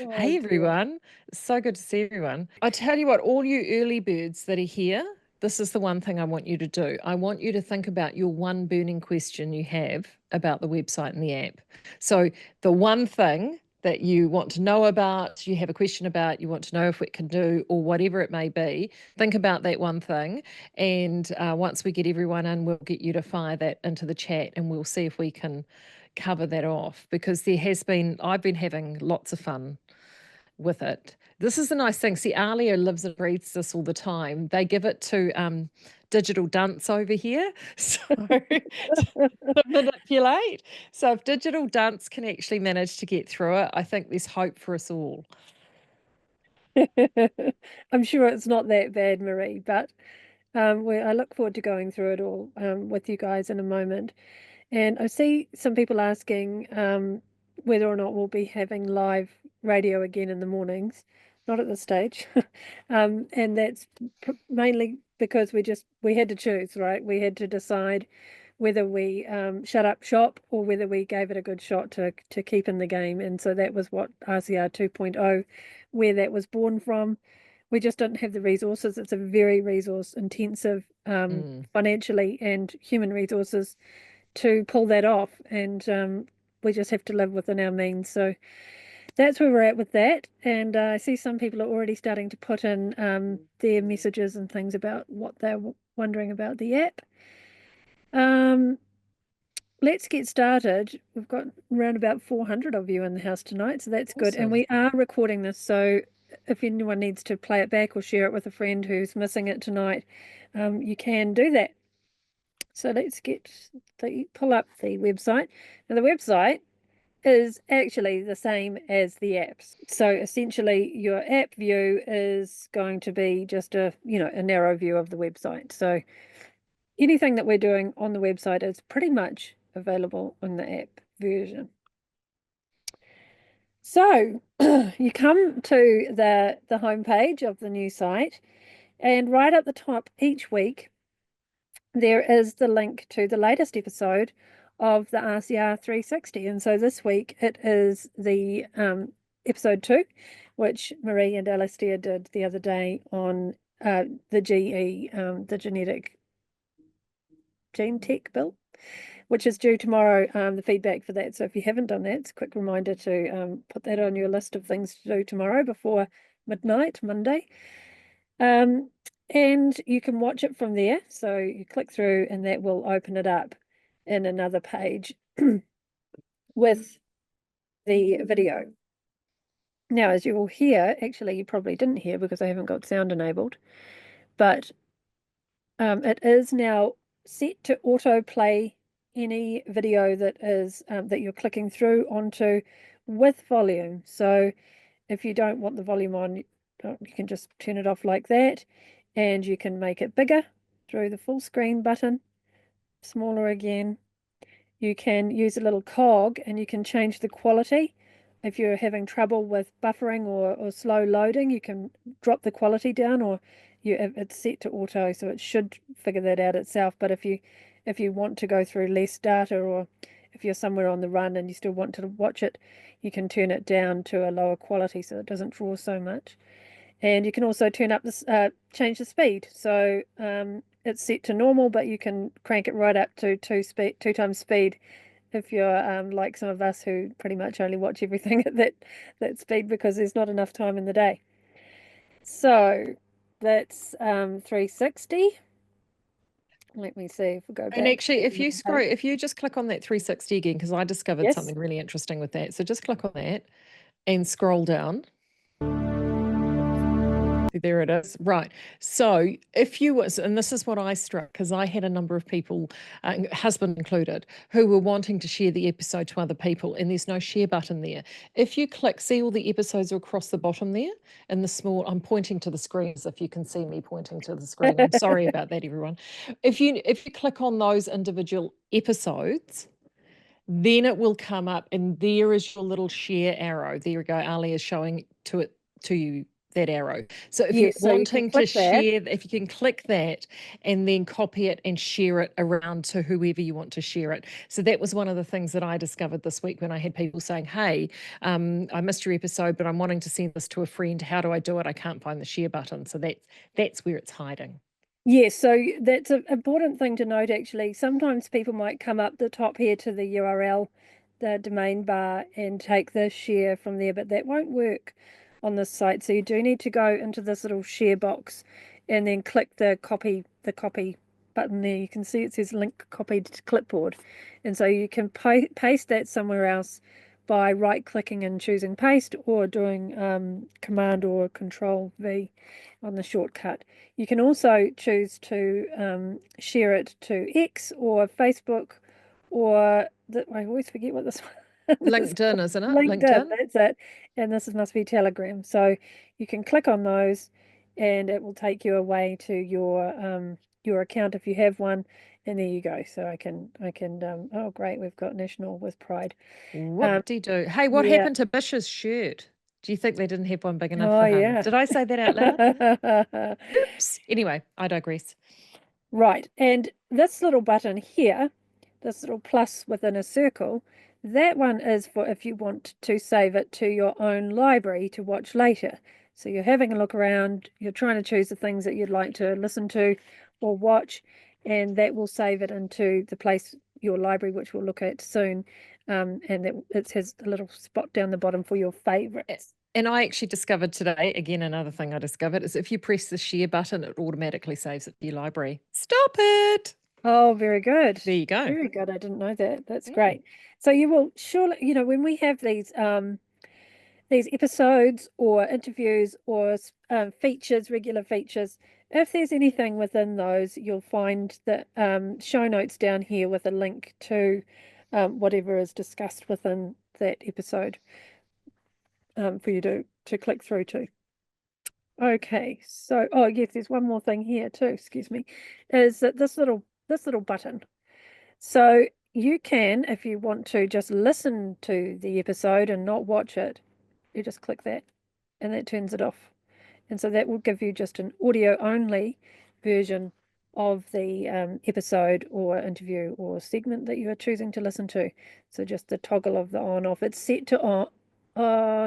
Oh Hey dear. everyone, so good to see everyone. I tell you what, all you early birds that are here, this is the one thing I want you to do. I want you to think about your one burning question you have about the website and the app. So, the one thing that you want to know about, you have a question about, you want to know if it can do, or whatever it may be, think about that one thing. And once we get everyone in, we'll get you to fire that into the chat and we'll see if we can cover that off because I've been having lots of fun with it. This is the nice thing. See, Alia lives and breathes this all the time. They give it to digital dunce over here. So to manipulate. So if digital dunce can actually manage to get through it, I think there's hope for us all. I'm sure it's not that bad, Marie, but I look forward to going through it all with you guys in a moment. And I see some people asking whether or not we'll be having live radio again in the mornings. Not at this stage. And that's mainly because we had to choose, right? We had to decide whether we shut up shop or whether we gave it a good shot to keep in the game. And so that was what RCR 2.0, where that was born from. We just don't have the resources. It's a very resource intensive, financially and human resources to pull that off. And we just have to live within our means. So that's where we're at with that. And I see some people are already starting to put in their messages and things about what they're wondering about the app. Let's get started. We've got around about 400 of you in the house tonight, so that's good. And Awesome. we are recording this, so if anyone needs to play it back or share it with a friend who's missing it tonight, you can do that. So let's pull up the website. Now the website is actually the same as the apps. So essentially your app view is going to be just a narrow view of the website. So anything that we're doing on the website is pretty much available on the app version. So you come to the homepage of the new site, and right at the top each week there is the link to the latest episode of the RCR 360. And so this week it is the episode 2, which Marie and Alastair did the other day on the GE, the genetic gene tech bill, which is due tomorrow, the feedback for that. So if you haven't done that, it's a quick reminder to put that on your list of things to do tomorrow before midnight, Monday. And you can watch it from there. So you click through and that will open it up in another page with the video. Now, as you will hear, actually, you probably didn't hear because I haven't got sound enabled, but it is now set to autoplay any video that is that you're clicking through onto with volume. So if you don't want the volume on, you can just turn it off like that, and you can make it bigger through the full screen button, smaller again. You can use a little cog and you can change the quality. If you're having trouble with buffering or slow loading, you can drop the quality down, or it's set to auto, so it should figure that out itself. But if you want to go through less data, or if you're somewhere on the run and you still want to watch it, you can turn it down to a lower quality so it doesn't draw so much. And you can also turn up this change the speed. So it's set to normal, but you can crank it right up to two times speed if you're like some of us who pretty much only watch everything at that speed because there's not enough time in the day. So that's 360. Let me see if we go And back actually, to the main page. if you just click on that 360 again, because I discovered Yes. something really interesting with that. So just click on that and scroll down. There it is. Right. So if you was, and this is what I struck, because I had a number of people, husband included, who were wanting to share the episode to other people, and there's no share button there. If you click, see all the episodes are across the bottom there in the small, I'm pointing to the screen as if you can see me pointing to the screen. I'm sorry about that, everyone. If you click on those individual episodes, then it will come up and there is your little share arrow. There you go. Ali is showing to you that arrow. So if you're Yes, so you can wanting to click that. share, if you can click that and then copy it and share it around to whoever you want to share it. So that was one of the things that I discovered this week when I had people saying, hey, I missed your episode, but I'm wanting to send this to a friend. How do I do it? I can't find the share button. So that's where it's hiding. Yes, so that's an important thing to note actually. Sometimes people might come up the top here to the URL, the domain bar, and take the share from there, but that won't work on this site. So you do need to go into this little share box and then click the copy button there. You can see it says link copied to clipboard. And so you can paste that somewhere else by right clicking and choosing paste, or doing Command or Control V on the shortcut. You can also choose to share it to X or Facebook, or I always forget what this one is. LinkedIn, isn't it? LinkedIn, LinkedIn. that's it. And must be Telegram. So you can click on those and it will take you away to your account if you have one. And there you go. So I can oh great, we've got National with Pride. Whoop-de-doo. Hey, what Yeah. happened to Bish's shirt? Do you think they didn't have one big enough Oh for him? yeah. Did I say that out loud? Oops. Anyway, I digress. Right, and this little button here, this little plus within a circle, that one is for if you want to save it to your own library to watch later. So you're having a look around, you're trying to choose the things that you'd like to listen to or watch, and that will save it into the place, your library, which we'll look at soon. And it has a little spot down the bottom for your favorites. And I actually discovered today, again, another thing I discovered is if you press the share button, it automatically saves it to your library. Stop it. Oh, very good. There you go. Very good. I didn't know that. That's great. So you will surely, when we have these episodes or interviews or features, regular features, if there's anything within those, you'll find the show notes down here with a link to whatever is discussed within that episode for you to click through to. Okay, so oh yes, there's one more thing here too, excuse me, is that this little button. So you can, if you want to just listen to the episode and not watch it, you just click that and that turns it off. And so that will give you just an audio only version of the episode or interview or segment that you are choosing to listen to. So just the toggle of the on off. It's set to on.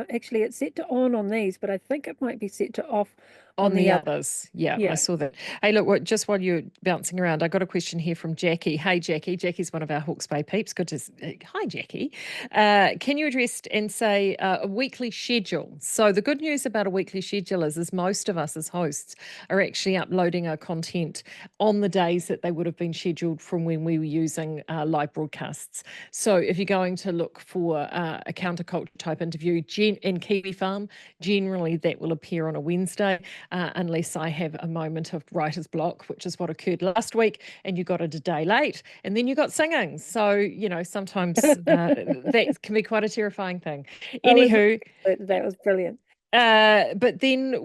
Actually, it's set to on these, but I think it might be set to off On the the other. others. Yeah, Yeah. I saw that. Hey, look, just while you're bouncing around, I got a question here from Jackie. Hey, Jackie. Jackie's one of our Hawke's Bay peeps. Good to hi, Jackie. Can you address and say a weekly schedule? So the good news about a weekly schedule is most of us as hosts are actually uploading our content on the days that they would have been scheduled from when we were using live broadcasts. So if you're going to look for a counterculture type interview in Kiwi Farm, generally that will appear on a Wednesday. Unless I have a moment of writer's block, which is what occurred last week, and you got it a day late, and then you got singing. So, sometimes that can be quite a terrifying thing. Anywho, that was brilliant. but then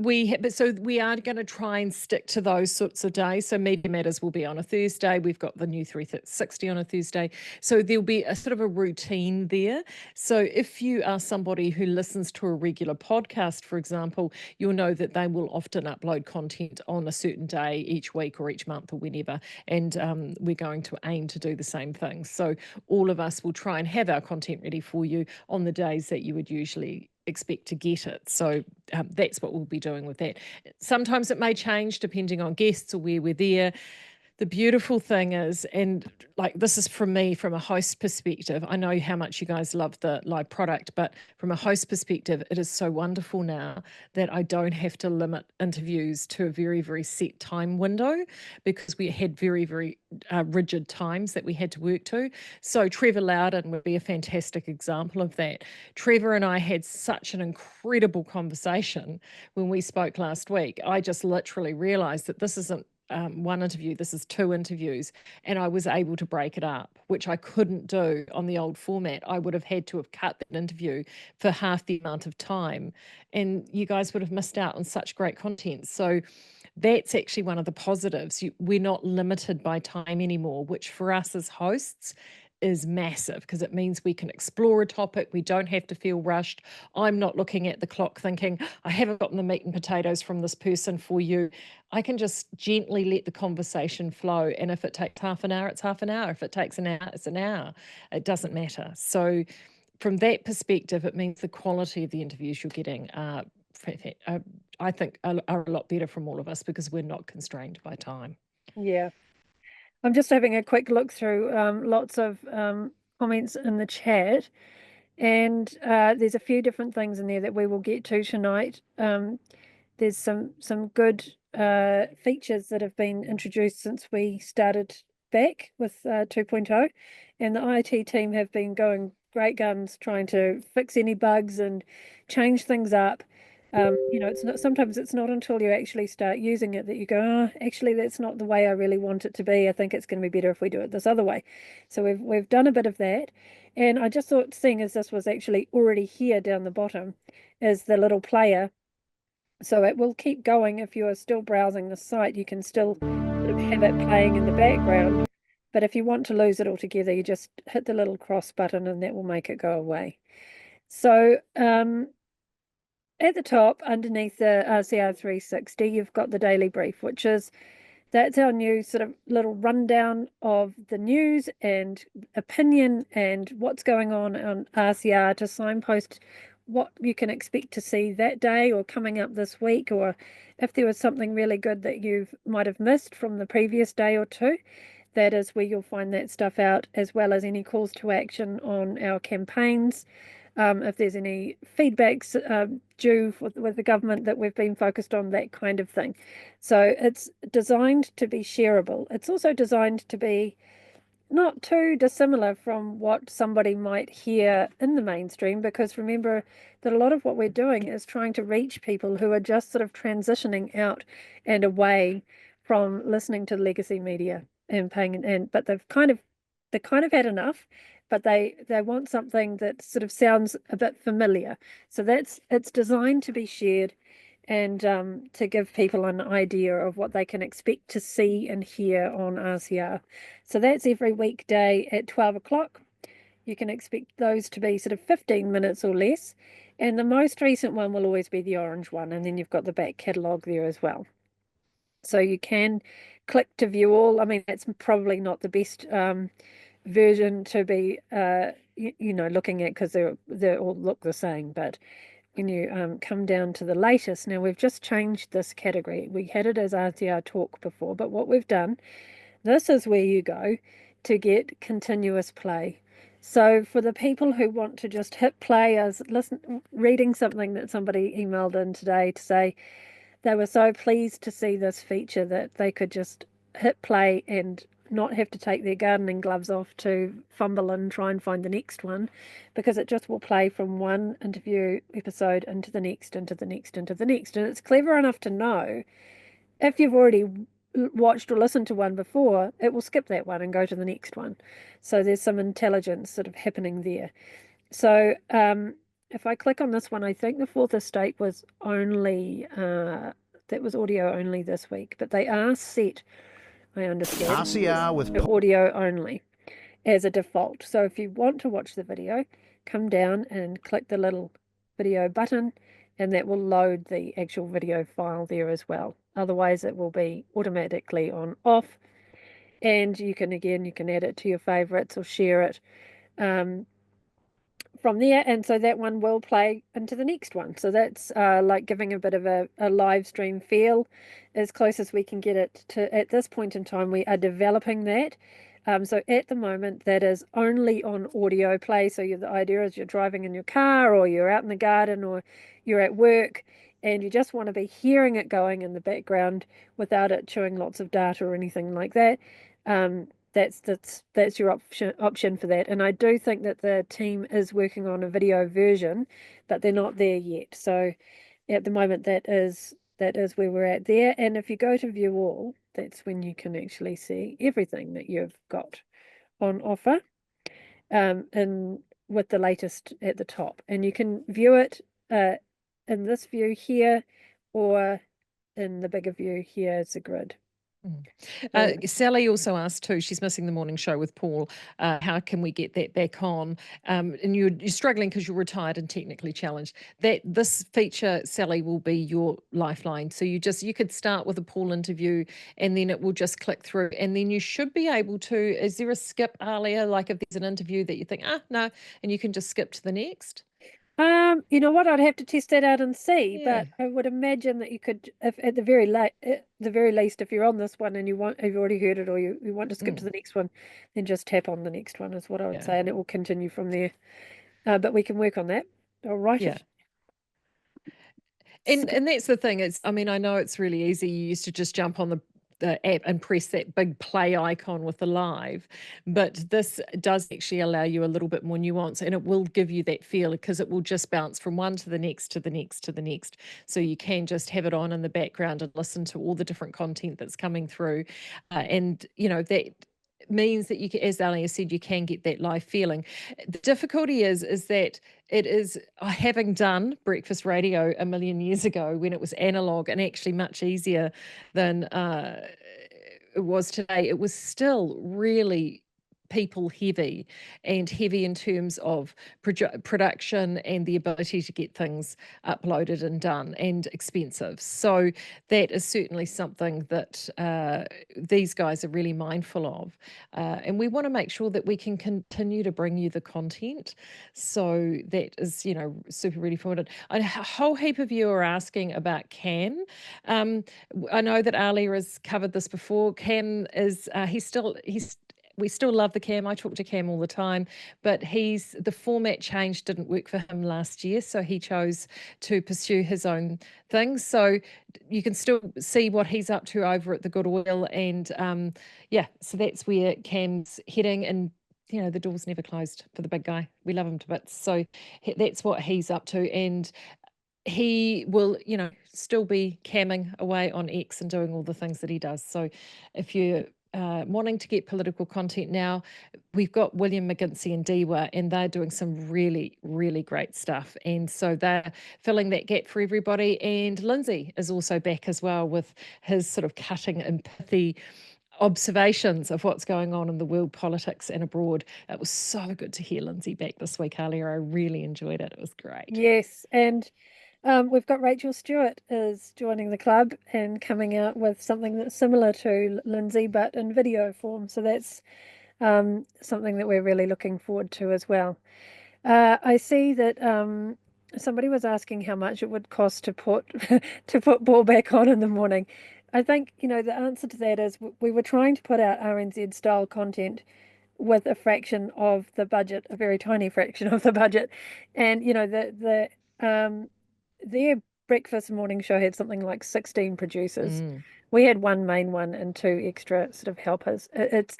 so we are going to try and stick to those sorts of days. So Media Matters will be on a Thursday. We've got the new 360 on a Thursday. So there'll be a sort of a routine there. So if you are somebody who listens to a regular podcast, for example, you'll know that they will often upload content on a certain day each week or each month or whenever. And we're going to aim to do the same thing. So all of us will try and have our content ready for you on the days that you would usually expect to get it. So that's what we'll be doing with that. Sometimes it may change depending on guests or where we're there. The beautiful thing is, and like this is from me from a host perspective, I know how much you guys love the live product, but from a host perspective, it is so wonderful now that I don't have to limit interviews to a very, very set time window, because we had very, very rigid times that we had to work to. So Trevor Loudon would be a fantastic example of that. Trevor and I had such an incredible conversation when we spoke last week. I just literally realized that this isn't one interview, this is two interviews, and I was able to break it up, which I couldn't do on the old format. I would have had to have cut that interview for half the amount of time, and you guys would have missed out on such great content. So that's actually one of the positives. We're not limited by time anymore, which for us as hosts is massive because it means we can explore a topic. We don't have to feel rushed. I'm not looking at the clock thinking, I haven't gotten the meat and potatoes from this person for you. I can just gently let the conversation flow. And if it takes half an hour, it's half an hour. If it takes an hour, it's an hour. It doesn't matter. So from that perspective, it means the quality of the interviews you're getting are, I think, are a lot better from all of us because we're not constrained by time. Yeah. I'm just having a quick look through lots of comments in the chat, and there's a few different things in there that we will get to tonight. There's some good features that have been introduced since we started back with 2.0, and the IT team have been going great guns trying to fix any bugs and change things up. You know, it's not, sometimes it's not until you actually start using it that you go, oh, actually that's not the way I really want it to be. I think it's going to be better if we do it this other way. So we've done a bit of that, and I just thought, seeing as this was actually already here down the bottom, is the little player. So it will keep going. If you are still browsing the site, you can still sort of have it playing in the background. But if you want to lose it altogether, you just hit the little cross button and that will make it go away. So at the top, underneath the RCR 360, you've got the daily brief, that's our new sort of little rundown of the news and opinion and what's going on RCR to signpost what you can expect to see that day or coming up this week, or if there was something really good that you might have missed from the previous day or two. That is where you'll find that stuff out, as well as any calls to action on our campaigns. If there's any feedbacks due with the government that we've been focused on, that kind of thing. So it's designed to be shareable. It's also designed to be not too dissimilar from what somebody might hear in the mainstream, because remember that a lot of what we're doing is trying to reach people who are just sort of transitioning out and away from listening to legacy media and but they've kind of had enough, but they want something that sort of sounds a bit familiar. So it's designed to be shared and to give people an idea of what they can expect to see and hear on RCR. So that's every weekday at 12 o'clock. You can expect those to be sort of 15 minutes or less. And the most recent one will always be the orange one. And then you've got the back catalogue there as well. So you can click to view all. I mean, that's probably not the best version to be, you know, looking at, because they all look the same. But when you come down to the latest, now we've just changed this category. We had it as RCR Talk before, but what we've done, this is where you go to get continuous play. So for the people who want to just hit play, as reading something that somebody emailed in today to say they were so pleased to see this feature that they could just hit play and not have to take their gardening gloves off to fumble and try and find the next one, because it just will play from one interview episode into the next, into the next, into the next. And it's clever enough to know if you've already watched or listened to one before, it will skip that one and go to the next one. So there's some intelligence sort of happening there. So if I click on this one, I think the fourth estate was only that was audio only this week, but they are set, I understand, RCR with to audio only as a default. So if you want to watch the video, come down and click the little video button, and that will load the actual video file there as well. Otherwise, it will be automatically on off, and you can add it to your favorites or share it from there, and so that one will play into the next one. So that's like giving a bit of a live stream feel, as close as we can get it to at this point in time. We are developing that. So at the moment, that is only on audio play. So the idea is you're driving in your car, or you're out in the garden, or you're at work, and you just want to be hearing it going in the background without it chewing lots of data or anything like that. That's your option for that. And I do think that the team is working on a video version, but they're not there yet. So at the moment, that is where we're at there. And if you go to view all, that's when you can actually see everything that you've got on offer, and with the latest at the top. And you can view it in this view here, or in the bigger view here as a grid. Sally also asked too, she's missing the morning show with Paul. How can we get that back on? And you're struggling because you're retired and technically challenged. That this feature, Sally, will be your lifeline. So you could start with a Paul interview and then it will just click through. And then you should be able to, is there a skip, Alia? Like if there's an interview that you think, no, and you can just skip to the next? You know what? I'd have to test that out and see, Yeah. but I would imagine that you could, if at the very least, if you're on this one and you've already heard it, or you want to skip to the next one, then just tap on the next one is what I would say, and it will continue from there. But we can work on that. I'll write Yeah. it. And that's the thing. I mean, I know it's really easy. You used to just jump on the app and press that big play icon with the live, but this does actually allow you a little bit more nuance, and it will give you that feel because it will just bounce from one to the next to the next to the next. So you can just have it on in the background and listen to all the different content that's coming through, and that means that you can, as Alia said, you can get that live feeling. The difficulty is that it is, having done breakfast radio a million years ago when it was analog and actually much easier than it was today, it was still really people heavy, and heavy in terms of production and the ability to get things uploaded and done, and expensive. So that is certainly something that these guys are really mindful of, and we want to make sure that we can continue to bring you the content. So that is super really important. A whole heap of you are asking about Cam. I know that Ali has covered this before. Cam is we still love the Cam. I talk to Cam all the time, but the format change didn't work for him last year, so he chose to pursue his own thing. So you can still see what he's up to over at the Goodwill, and so that's where Cam's heading. And the door's never closed for the big guy. We love him to bits. So that's what he's up to, and he will, still be camming away on X and doing all the things that he does. So if you're wanting to get political content now, we've got William McGinty and Dewa, and they're doing some really, really great stuff. And so they're filling that gap for everybody. And Lindsay is also back as well with his sort of cutting and pithy observations of what's going on in the world politics and abroad. It was so good to hear Lindsay back this week, Alia. I really enjoyed it. It was great. Yes, and we've got Rachel Stewart is joining the club and coming out with something that's similar to Lindsay, but in video form. So that's something that we're really looking forward to as well. I see that somebody was asking how much it would cost to put to put Paul back on in the morning. I think the answer to that is we were trying to put out RNZ style content with a fraction of the budget, a very tiny fraction of the budget, and their breakfast morning show had something like 16 producers. We had one main one and two extra sort of helpers. It's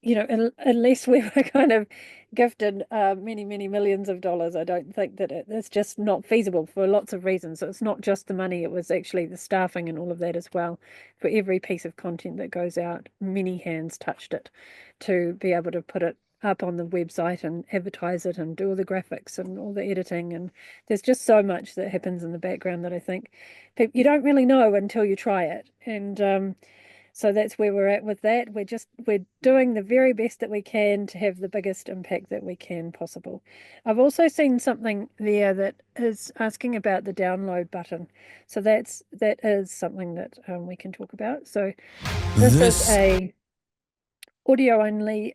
unless we were kind of gifted many, many millions of dollars, I don't think that it's just not feasible for lots of reasons. So it's not just the money, it was actually the staffing and all of that as well. For every piece of content that goes out, many hands touched it to be able to put it up on the website and advertise it and do all the graphics and all the editing. And there's just so much that happens in the background that I think you don't really know until you try it. And so that's where we're at with that. We're doing the very best that we can to have the biggest impact that we can possible. I've also seen something there that is asking about the download button. So that is something that we can talk about. So this is a audio only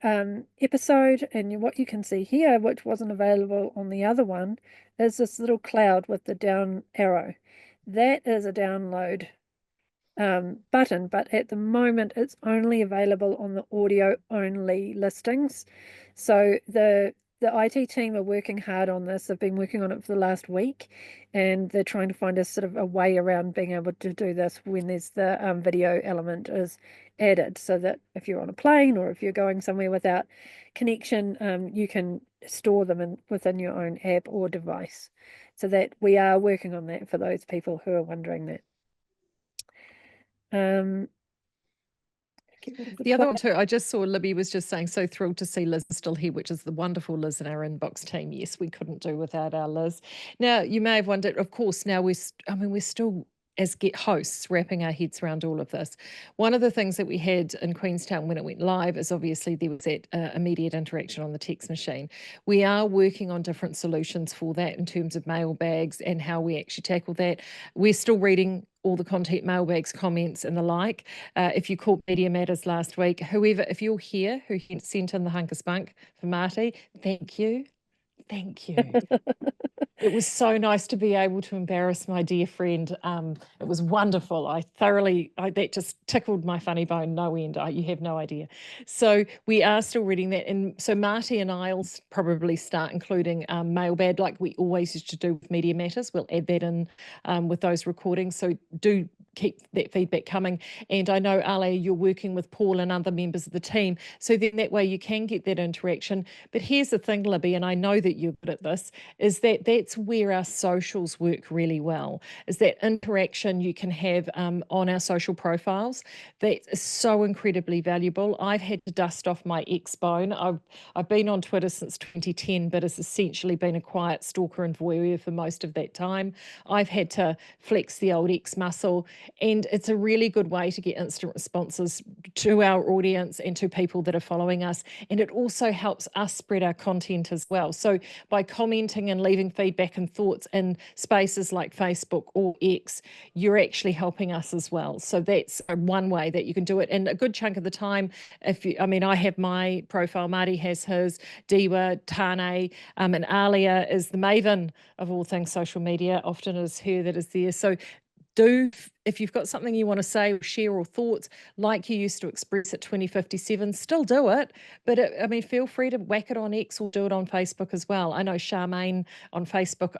episode, and what you can see here, which wasn't available on the other one, is this little cloud with the down arrow. That is a download button, but at the moment it's only available on the audio only listings. So the IT team are working hard on this. They've been working on it for the last week, and they're trying to find a sort of a way around being able to do this when there's the video element is added, so that if you're on a plane or if you're going somewhere without connection, you can store them within your own app or device. So that we are working on that for those people who are wondering that. The other one too, I just saw Libby was just saying, so thrilled to see Liz still here, which is the wonderful Liz in our inbox team. Yes, we couldn't do without our Liz. Now, you may have wondered, of course, now we're still as get hosts wrapping our heads around all of this. One of the things that we had in Queenstown when it went live is obviously there was that immediate interaction on the text machine. We are working on different solutions for that in terms of mailbags and how we actually tackle that. We're still reading all the content mailbags, comments and the like. If you called Media Matters last week, whoever, if you're here who sent in the hunker spunk for Marty, thank you. Thank you. It was so nice to be able to embarrass my dear friend. It was wonderful. That just tickled my funny bone no end. You have no idea. So we are still reading that. And so Marty and I'll probably start including mailbag like we always used to do with Media Matters. We'll add that in with those recordings. So do keep that feedback coming. And I know, Ale, you're working with Paul and other members of the team. So then that way you can get that interaction. But here's the thing, Libby, and I know that you're good at this, is that that's where our socials work really well, is that interaction you can have on our social profiles. That is so incredibly valuable. I've had to dust off my X bone. I've been on Twitter since 2010, but it's essentially been a quiet stalker and voyeur for most of that time. I've had to flex the old X muscle, and it's a really good way to get instant responses to our audience and to people that are following us. And it also helps us spread our content as well. So by commenting and leaving feedback and thoughts in spaces like Facebook or X, you're actually helping us as well. So that's one way that you can do it. And a good chunk of the time, I have my profile, Marty has his, Diwa, Tane, and Alia is the maven of all things social media. Often it is her that is there. So if you've got something you want to say or share or thoughts like you used to express at 2057, still do it. But feel free to whack it on X or do it on Facebook as well. I know Charmaine on Facebook,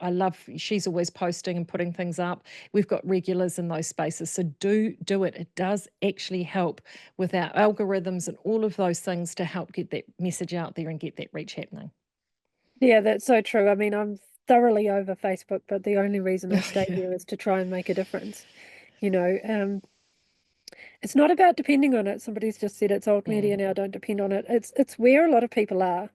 she's always posting and putting things up. We've got regulars in those spaces. So do it. It does actually help with our algorithms and all of those things to help get that message out there and get that reach happening. Yeah, that's so true. I'm thoroughly over Facebook, but the only reason I stay there is to try and make a difference. It's not about depending on it. Somebody's just said it's old media now, don't depend on it. It's where a lot of people are.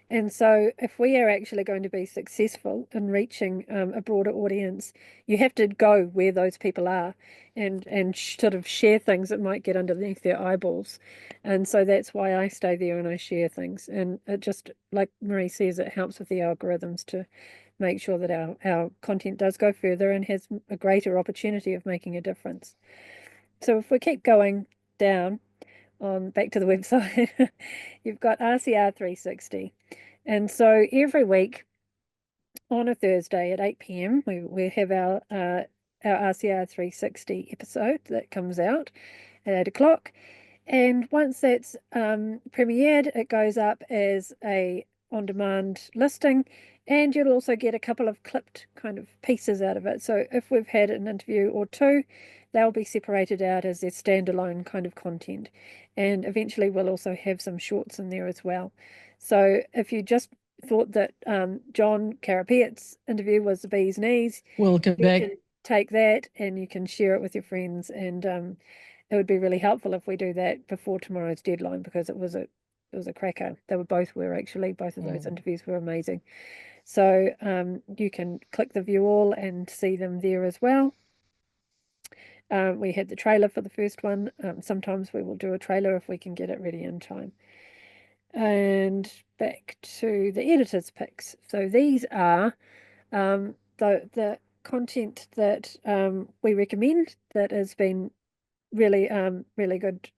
And so if we are actually going to be successful in reaching a broader audience, you have to go where those people are and sort of share things that might get underneath their eyeballs. And so that's why I stay there and I share things. And it just, like Marie says, it helps with the algorithms to make sure that our content does go further and has a greater opportunity of making a difference. So if we keep going down on back to the website, you've got RCR 360. And so every week on a Thursday at 8 p.m. we have our RCR 360 episode that comes out at 8 o'clock. And once that's premiered, it goes up as a on-demand listing, and you'll also get a couple of clipped kind of pieces out of it. So if we've had an interview or two, they'll be separated out as their standalone kind of content. And eventually we'll also have some shorts in there as well. So if you just thought that John Carapiet's interview was the bee's knees, Welcome you back. can take that and you can share it with your friends, and it would be really helpful if we do that before tomorrow's deadline, because it was a cracker. They were actually both of those interviews were amazing. So you can click the view all and see them there as well. We had the trailer for the first one. Sometimes we will do a trailer if we can get it ready in time. And back to the editor's picks. So these are the content that we recommend that has been really really good.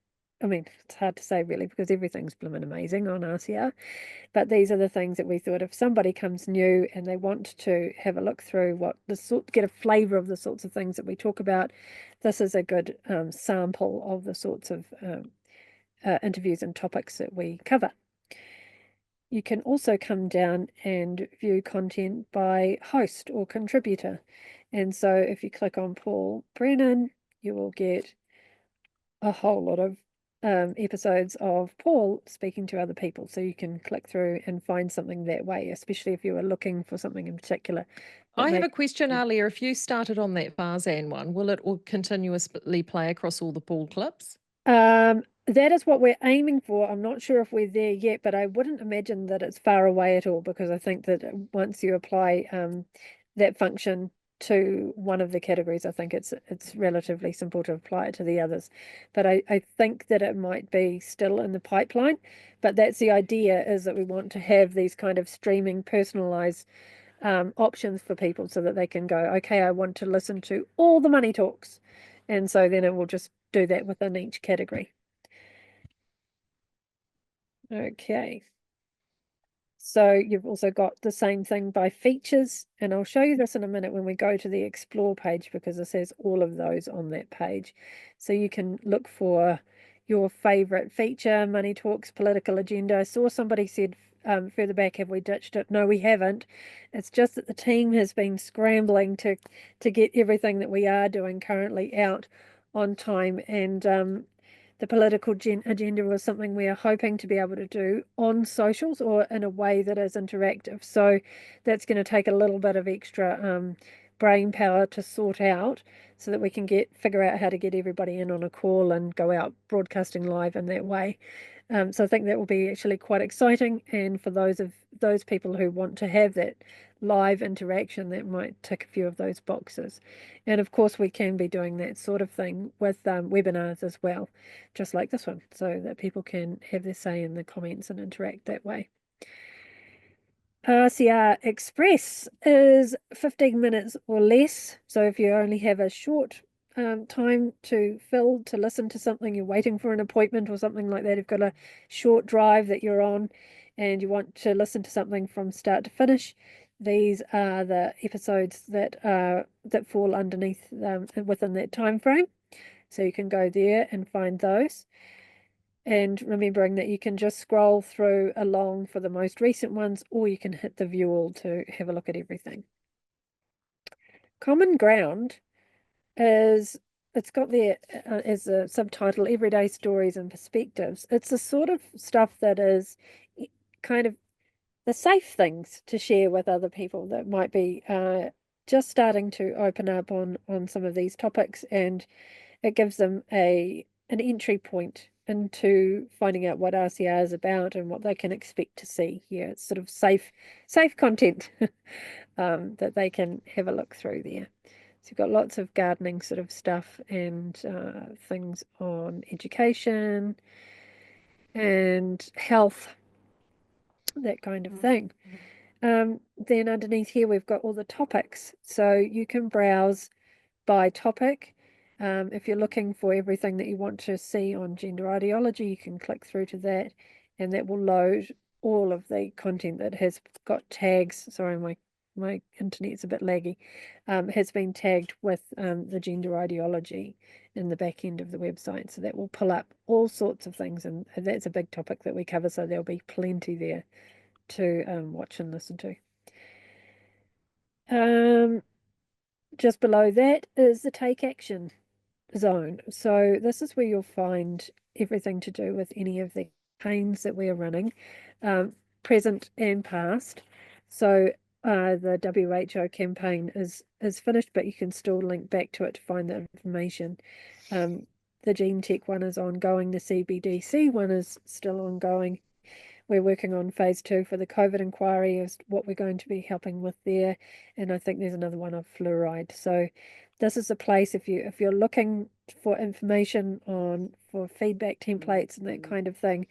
It's hard to say really because everything's blooming amazing on RCR, but these are the things that we thought if somebody comes new and they want to have a look through get a flavor of the sorts of things that we talk about, this is a good sample of the sorts of interviews and topics that we cover. You can also come down and view content by host or contributor. And so if you click on Paul Brennan, you will get a whole lot of episodes of Paul speaking to other people. So you can click through and find something that way, especially if you are looking for something in particular. I have a question earlier. If you started on that Farzan one, will it all continuously play across all the Paul clips? That is what we're aiming for. I'm not sure if we're there yet, but I wouldn't imagine that it's far away at all, because I think that once you apply that function to one of the categories. I think it's relatively simple to apply it to the others, but I think that it might be still in the pipeline. But that's the idea, is that we want to have these kind of streaming personalized options for people so that they can go, okay, I want to listen to all the money talks, and so then it will just do that within each category. Okay. So you've also got the same thing by features, and I'll show you this in a minute when we go to the explore page, because this has all of those on that page. So you can look for your favorite feature, money talks, political agenda. I saw somebody said further back, have we ditched it? No, we haven't. It's just that the team has been scrambling to get everything that we are doing currently out on time, and the political agenda was something we are hoping to be able to do on socials or in a way that is interactive. So that's going to take a little bit of extra brain power to sort out, so that we can figure out how to get everybody in on a call and go out broadcasting live in that way. So I think that will be actually quite exciting, and for those people who want to have that live interaction, that might tick a few of those boxes. And of course, we can be doing that sort of thing with webinars as well, just like this one, so that people can have their say in the comments and interact that way. RCR Express is 15 minutes or less. So if you only have a short time to fill to listen to something, you're waiting for an appointment or something like that, you've got a short drive that you're on and you want to listen to something from start to finish, these are the episodes that fall underneath within that time frame. So you can go there and find those. And remembering that you can just scroll through along for the most recent ones, or you can hit the view all to have a look at everything. Common Ground it's got there as a subtitle, Everyday Stories and Perspectives. It's the sort of stuff that is kind of the safe things to share with other people that might be just starting to open up on some of these topics, and it gives them an entry point into finding out what RCR is about and what they can expect to see here. It's sort of safe content that they can have a look through there. So you've got lots of gardening sort of stuff and things on education and health, that kind of thing. Then underneath here, we've got all the topics. So you can browse by topic. If you're looking for everything that you want to see on gender ideology, you can click through to that, and that will load all of the content that has got tags. Sorry, my internet's a bit laggy. Has been tagged with the gender ideology in the back end of the website. So that will pull up all sorts of things, and that's a big topic that we cover, so there'll be plenty there to watch and listen to. Just below that is the Take Action zone. So this is where you'll find everything to do with any of the campaigns that we are running, present and past. So the WHO campaign is finished, but you can still link back to it to find the information. The Gene Tech one is ongoing. The CBDC one is still ongoing. We're working on phase 2 for the COVID inquiry, is what we're going to be helping with there. And I think there's another one of fluoride. So this is a place, if you're looking for information for feedback templates and that kind of thing,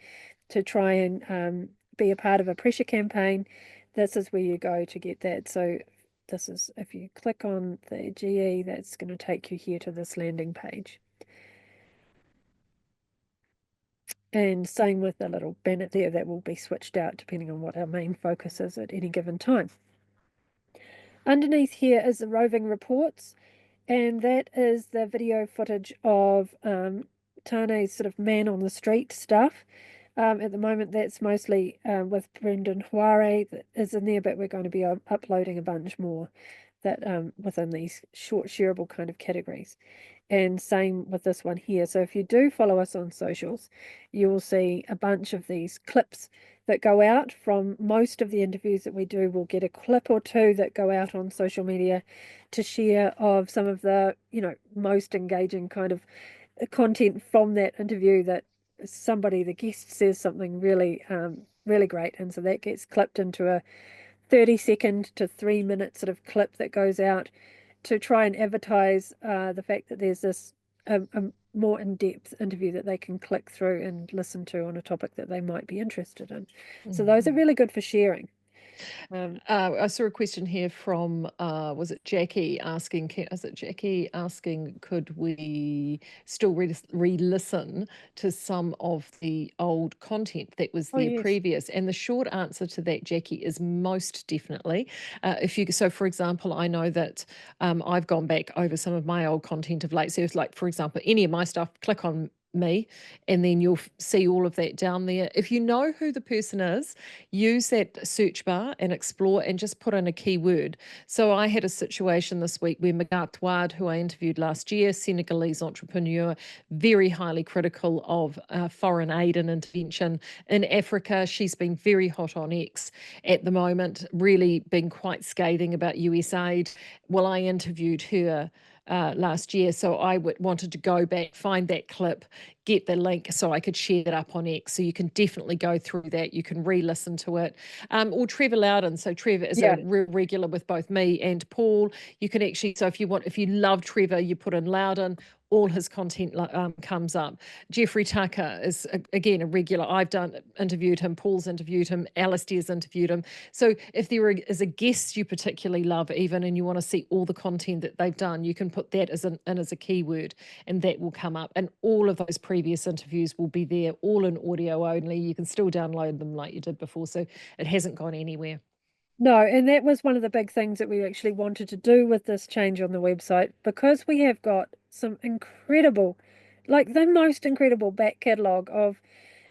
to try and be a part of a pressure campaign, this is where you go to get that. So this is, if you click on the GE, that's going to take you here to this landing page. And same with the little banner there, that will be switched out depending on what our main focus is at any given time. Underneath here is the roving reports, and that is the video footage of Tane's sort of man on the street stuff. At the moment, that's mostly with Brendan Huare that is in there, but we're going to be uploading a bunch more that within these short shareable kind of categories. And same with this one here. So if you do follow us on socials, you will see a bunch of these clips that go out from most of the interviews that we do. We'll get a clip or two that go out on social media to share of some of the, most engaging kind of content from that interview, that the guest says something really, really great. And so that gets clipped into a 30-second to 3-minute sort of clip that goes out. to try and advertise the fact that there's this a more in-depth interview that they can click through and listen to on a topic that they might be interested in. So those are really good for sharing. I saw a question here from, was it Jackie asking, could we still re-listen to some of the old content that was there Yes. previous? And the short answer to that, Jackie, is most definitely. So for example, I know that I've gone back over some of my old content of late. So it's like, for example, any of my stuff, click on me, and then you'll see all of that down there. If you know who the person is, use that search bar and explore and just put in a keyword. So I had a situation this week where Magath Ward, who I interviewed last year, Senegalese entrepreneur, very highly critical of foreign aid and intervention in Africa. She's been very hot on X at the moment, really been quite scathing about US aid. Well, I interviewed her last year. So I wanted to go back, find that clip, get the link so I could share it up on X. So you can definitely go through that. You can re-listen to it. Or Trevor Loudon. So Trevor is a regular with both me and Paul. You can actually, so if you love Trevor, you put in Loudon, all his content comes up. Jeffrey Tucker is, again, a regular. I've interviewed him, Paul's interviewed him, Alistair's interviewed him. So if there is a guest you particularly love even, and you want to see all the content that they've done, you can put that in as a keyword, and that will come up. And all of those previous interviews will be there, all in audio only. You can still download them like you did before. So it hasn't gone anywhere. No, and that was one of the big things that we actually wanted to do with this change on the website, because we have got some incredible, like the most incredible back catalogue of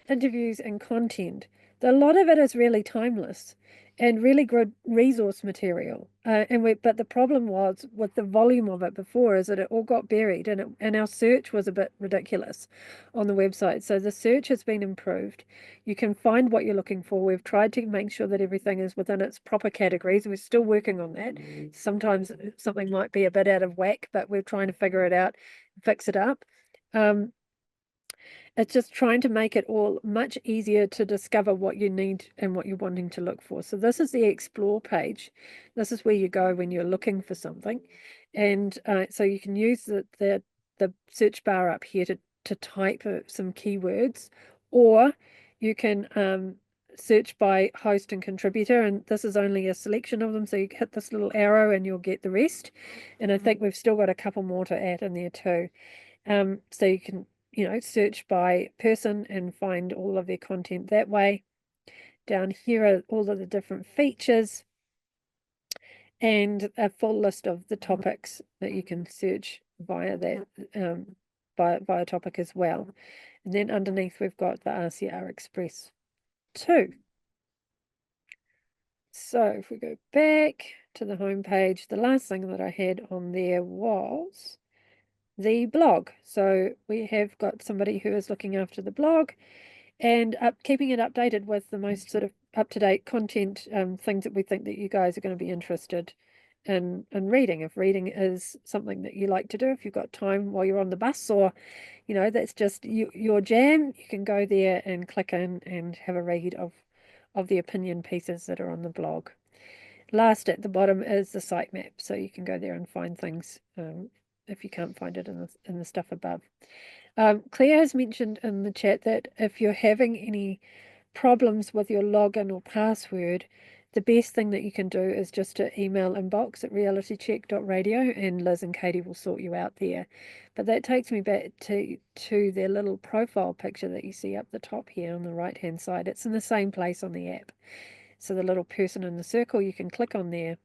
interviews and content. A lot of it is really timeless and really good resource material. But the problem was with the volume of it before is that it all got buried, and our search was a bit ridiculous on the website. So the search has been improved. You can find what you're looking for. We've tried to make sure that everything is within its proper categories. We're still working on that. Sometimes something might be a bit out of whack, but we're trying to figure it out, fix it up. It's just trying to make it all much easier to discover what you need and what you're wanting to look for. So this is the explore page. This is where you go when you're looking for something. And so you can use the search bar up here to type some keywords, or you can search by host and contributor, and this is only a selection of them. So you hit this little arrow and you'll get the rest. And I think we've still got a couple more to add in there too. So you can search by person and find all of their content that way. Down here are all of the different features and a full list of the topics that you can search via that via topic as well. And then underneath we've got the RCR Express 2. So if we go back to the home page, the last thing that I had on there was the blog. So we have got somebody who is looking after the blog and keeping it updated with the most sort of up-to-date content, things that we think that you guys are going to be interested in reading. If reading is something that you like to do, if you've got time while you're on the bus, or that's just your jam, you can go there and click in and have a read of the opinion pieces that are on the blog. Last at the bottom is the sitemap, so you can go there and find things if you can't find it in the stuff above. Claire has mentioned in the chat that if you're having any problems with your login or password, the best thing that you can do is just to email inbox@realitycheck.radio, and Liz and Katie will sort you out there. But that takes me back to their little profile picture that you see up the top here on the right hand side. It's in the same place on the app. So the little person in the circle, you can click on there,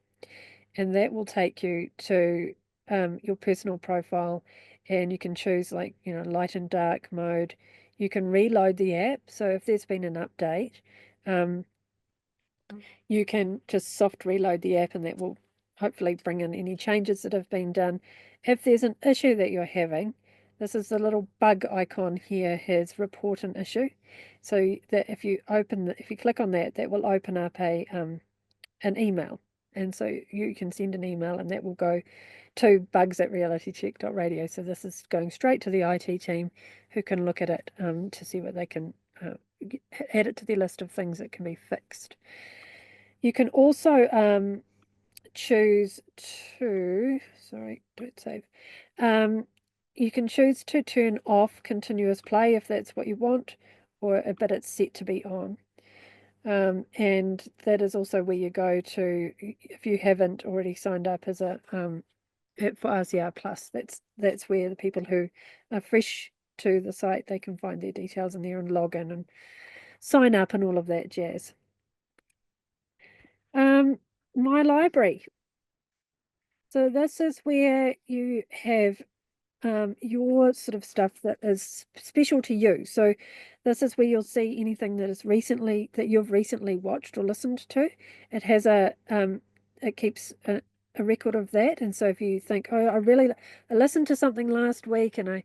and that will take you to your personal profile, and you can choose light and dark mode. You can reload the app. So if there's been an update, you can just soft reload the app, and that will hopefully bring in any changes that have been done. If there's an issue that you're having, this is the little bug icon here, has report an issue. So that if you click on that, that will open up an email. And so you can send an email, and that will go to bugs@realitycheck.radio. So this is going straight to the IT team, who can look at it to see what they can add it to their list of things that can be fixed. You can also choose to, sorry, don't save. You can choose to turn off continuous play if that's what you want, but it's set to be on. And that is also where you go to if you haven't already signed up as a for RCR Plus. That's where the people who are fresh to the site, they can find their details in there and log in and sign up and all of that jazz. My library. So this is where you have your sort of stuff that is special to you. So this is where you'll see anything that you've recently watched or listened to. It has it keeps a record of that. And so if you think, oh, I listened to something last week and I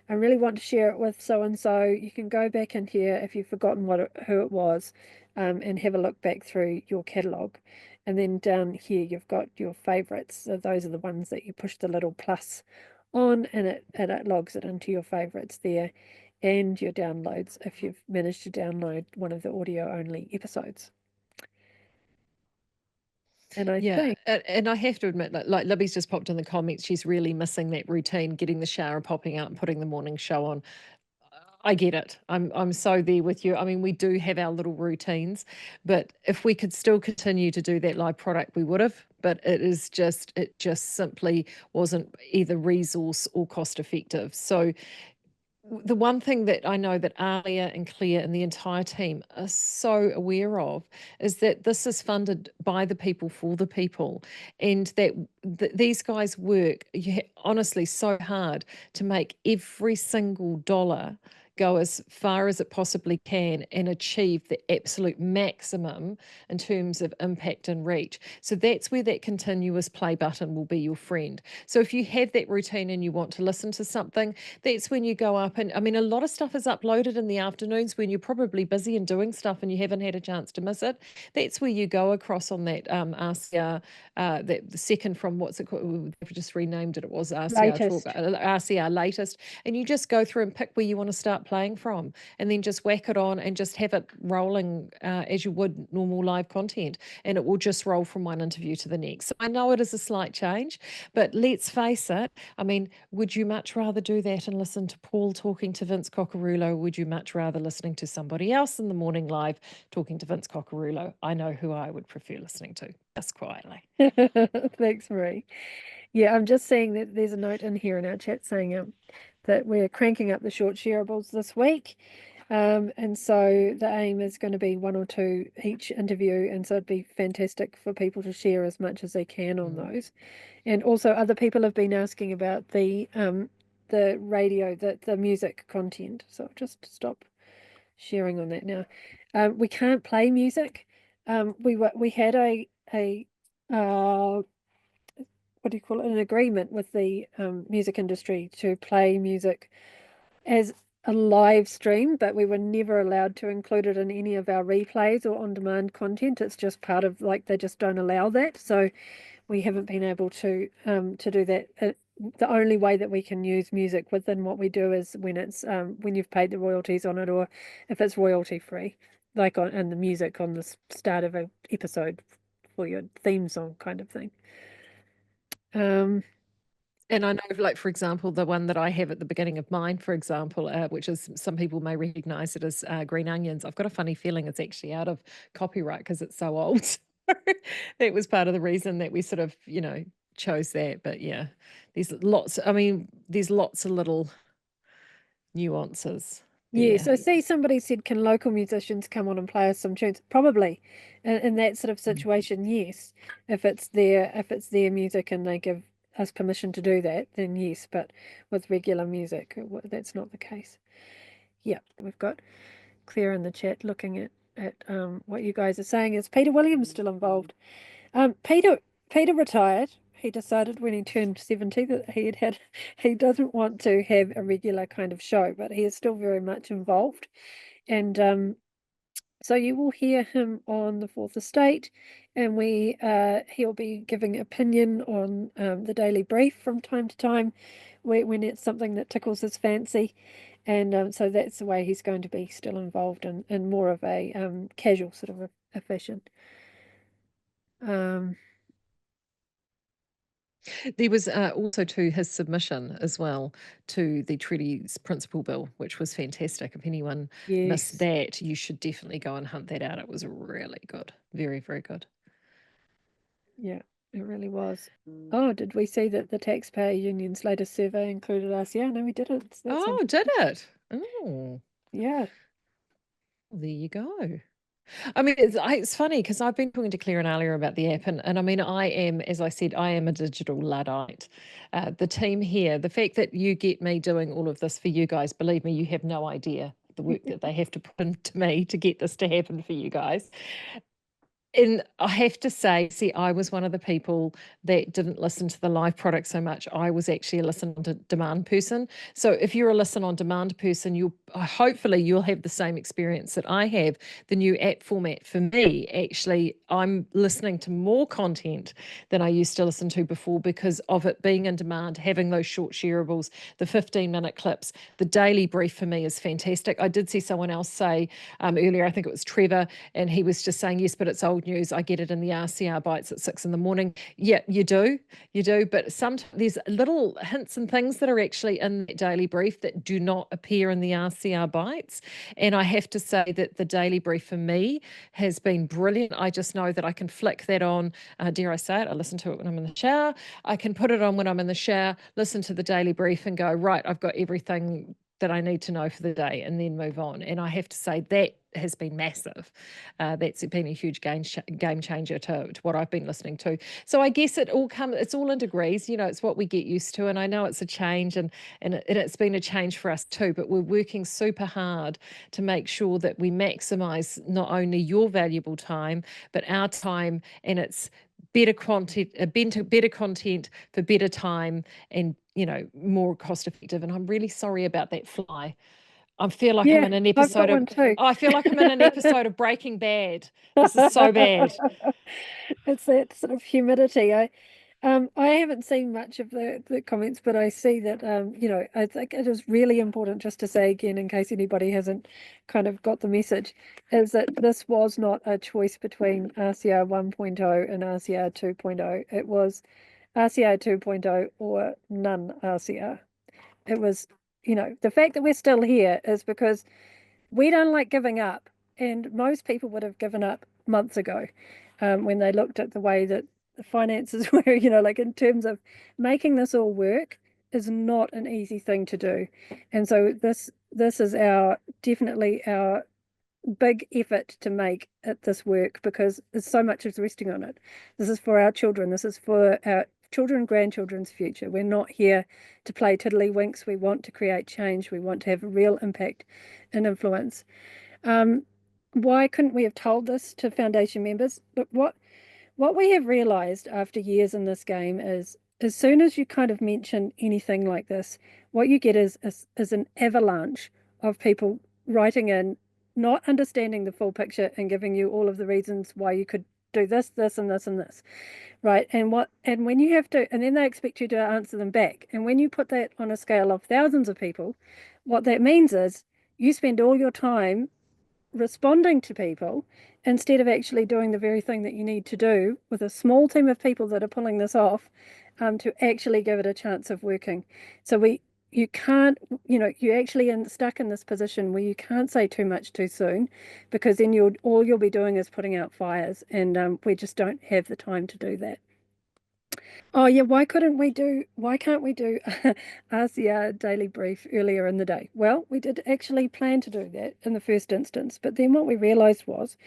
really want to share it with so and so, you can go back in here if you've forgotten who it was, and have a look back through your catalogue. And then down here you've got your favorites. So those are the ones that you push the little plus on, and it logs it into your favorites there, and your downloads if you've managed to download one of the audio only episodes. And I think and I have to admit, like Libby's just popped in the comments, she's really missing that routine, getting the shower, popping out and putting the morning show on. I get it. I'm so there with you. I mean, we do have our little routines, but if we could still continue to do that live product, we would have. But it just simply wasn't either resource or cost effective. So the one thing that I know that Alia and Claire and the entire team are so aware of is that this is funded by the people for the people, and that these guys work honestly so hard to make every single dollar go as far as it possibly can and achieve the absolute maximum in terms of impact and reach. So that's where that continuous play button will be your friend. So if you have that routine and you want to listen to something, that's when you go up. And I mean, a lot of stuff is uploaded in the afternoons when you're probably busy and doing stuff and you haven't had a chance to miss it. That's where you go across on that RCR, the second from what's it called? They've just renamed it. It was RCR Talk, latest. RCR Latest. And you just go through and pick where you want to start playing from, and then just whack it on and just have it rolling as you would normal live content. And it will just roll from one interview to the next. So I know it is a slight change, but let's face it. I mean, would you much rather do that and listen to Paul talking to Vince Coccarullo? Would you much rather listening to somebody else in the morning live talking to Vince Coccarullo? I know who I would prefer listening to, just quietly. Thanks, Marie. Yeah, I'm just seeing that there's a note in here in our chat saying that we're cranking up the short shareables this week. And so the aim is going to be 1 or 2 each interview. And so it'd be fantastic for people to share as much as they can on those. And also other people have been asking about the radio, the music content. So I'll just stop sharing on that now. We can't play music. We had a what do you call it, an agreement with the music industry to play music as a live stream, but we were never allowed to include it in any of our replays or on-demand content. It's just part of, like, they just don't allow that. So we haven't been able to do that. The only way that we can use music within what we do is when it's when you've paid the royalties on it, or if it's royalty free, like in the music on the start of an episode for your theme song kind of thing. And I know, like, for example, the one that I have at the beginning of mine, for example, which is some people may recognize it as Green Onions. I've got a funny feeling it's actually out of copyright because it's so old. That was part of the reason that we sort of, chose that. But yeah, there's lots of little nuances Yes, there. I see somebody said, can local musicians come on and play us some tunes? Probably. In that sort of Mm. situation, yes. If it's their music and they give us permission to do that, then yes. But with regular music, that's not the case. Yeah, we've got Claire in the chat looking at what you guys are saying. Is Peter Williams still involved? Peter retired. He decided when he turned 70 that he doesn't want to have a regular kind of show, but he is still very much involved. And so you will hear him on the Fourth Estate, and he'll be giving opinion on the Daily Brief from time to time when it's something that tickles his fancy. And so that's the way he's going to be still involved in more of a casual sort of a fashion. There was also to his submission as well to the Treaties Principal Bill, which was fantastic. If anyone missed Yes. that, you should definitely go and hunt that out. It was really good. Very, very good. Yeah, it really was. Oh, did we see that the taxpayer union's latest survey included RCR? No, we didn't. So that's Oh, did it? Oh, yeah. there you go. I mean, it's funny because I've been talking to Claire and earlier about the app, and I mean, I am, as I said, I am a digital Luddite. The team here, the fact that you get me doing all of this for you guys, believe me, you have no idea the work that they have to put into me to get this to happen for you guys. And I have to say, see, I was one of the people that didn't listen to the live product so much. I was actually a listen on demand person. So if you're a listen on demand person, you'll hopefully you'll have the same experience that I have. The new app format for me, actually, I'm listening to more content than I used to listen to before because of it being in demand, having those short shareables, the 15-minute clips. The daily brief for me is fantastic. I did see someone else say earlier, I think it was Trevor, and he was just saying, yes, but it's old news. I get it in the RCR bites at 6 a.m. Yeah, you do. But sometimes there's little hints and things that are actually in that daily brief that do not appear in the RCR bites. And I have to say that the daily brief for me has been brilliant. I just know that I can flick that on, dare I say it, I listen to it when I'm in the shower. I can put it on when I'm in the shower, listen to the daily brief and go, right, I've got everything that I need to know for the day and then move on. And I have to say that has been massive. That's been a huge game changer to what I've been listening to. So I guess it's all in degrees, it's what we get used to. And I know it's a change and it's been a change for us too, but we're working super hard to make sure that we maximize not only your valuable time, but our time, and it's better content, better content for better time and more cost effective. And I'm really sorry about that fly. I feel like I'm Yeah, in an I've got episode of one too. I feel like I'm in an episode of Breaking Bad. This is so bad. It's that sort of humidity. I haven't seen much of the comments, but I see that I think it is really important just to say again, in case anybody hasn't kind of got the message, is that this was not a choice between RCR 1.0 and RCR 2.0. It was RCR 2.0 or none RCR. It was, the fact that we're still here is because we don't like giving up. And most people would have given up months ago when they looked at the way that the finances were, like in terms of making this all work is not an easy thing to do. And so this is definitely our big effort to make this work because there's so much is resting on it. This is for our children. This is for our children and grandchildren's future. We're not here to play tiddlywinks. We want to create change. We want to have a real impact and influence. Why couldn't we have told this to foundation members? But what we have realized after years in this game is as soon as you kind of mention anything like this, what you get is an avalanche of people writing in, not understanding the full picture and giving you all of the reasons why you could do this, this, and this, and this. Right. And when you have to, and then they expect you to answer them back. And when you put that on a scale of thousands of people, what that means is you spend all your time responding to people instead of actually doing the very thing that you need to do with a small team of people that are pulling this off to actually give it a chance of working. So you can't, you actually stuck in this position where you can't say too much too soon because then all you'll be doing is putting out fires and we just don't have the time to do that. Oh yeah, why can't we do RCR daily brief earlier in the day? Well, we did actually plan to do that in the first instance, but then what we realized was